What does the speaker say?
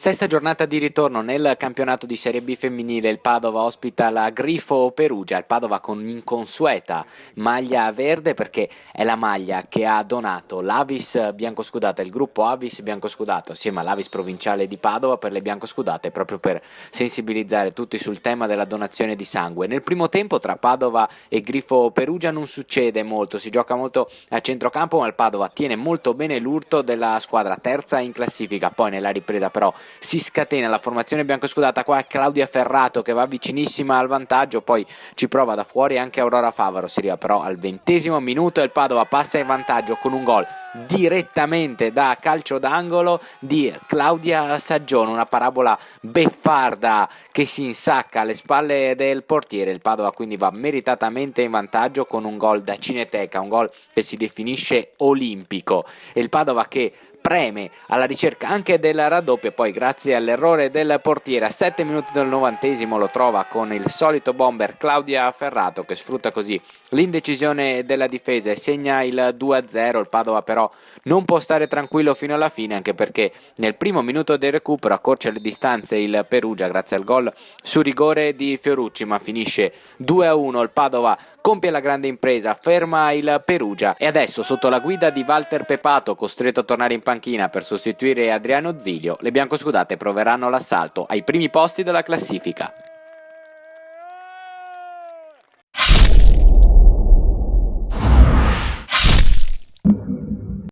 Sesta giornata di ritorno nel campionato di Serie B femminile, il Padova ospita la Grifo Perugia, il Padova con inconsueta maglia verde perché è la maglia che ha donato l'Avis Biancoscudata, il gruppo Avis Biancoscudato assieme all'Avis provinciale di Padova per le biancoscudate, proprio per sensibilizzare tutti sul tema della donazione di sangue. Nel primo tempo tra Padova e Grifo Perugia non succede molto, si gioca molto a centrocampo, ma il Padova tiene molto bene l'urto della squadra terza in classifica. Poi nella ripresa però si scatena la formazione biancoscudata, qua è Claudia Ferrato che va vicinissima al vantaggio, poi ci prova da fuori anche Aurora Favaro, si arriva però al 20° minuto e il Padova passa in vantaggio con un gol direttamente da calcio d'angolo di Claudia Saggione, una parabola beffarda che si insacca alle spalle del portiere. Il Padova quindi va meritatamente in vantaggio con un gol da cineteca, un gol che si definisce olimpico, e il Padova che preme alla ricerca anche del raddoppio e poi grazie all'errore del portiere a 7 minuti del 90° lo trova con il solito bomber Claudia Ferrato che sfrutta così l'indecisione della difesa e segna il 2-0. Il Padova però non può stare tranquillo fino alla fine, anche perché nel primo minuto del recupero accorcia le distanze il Perugia grazie al gol su rigore di Fiorucci, ma finisce 2-1. Il Padova compie la grande impresa, ferma il Perugia e adesso sotto la guida di Walter Pepato, costretto a tornare in panchina per sostituire Adriano Zilio, le biancoscudate proveranno l'assalto ai primi posti della classifica.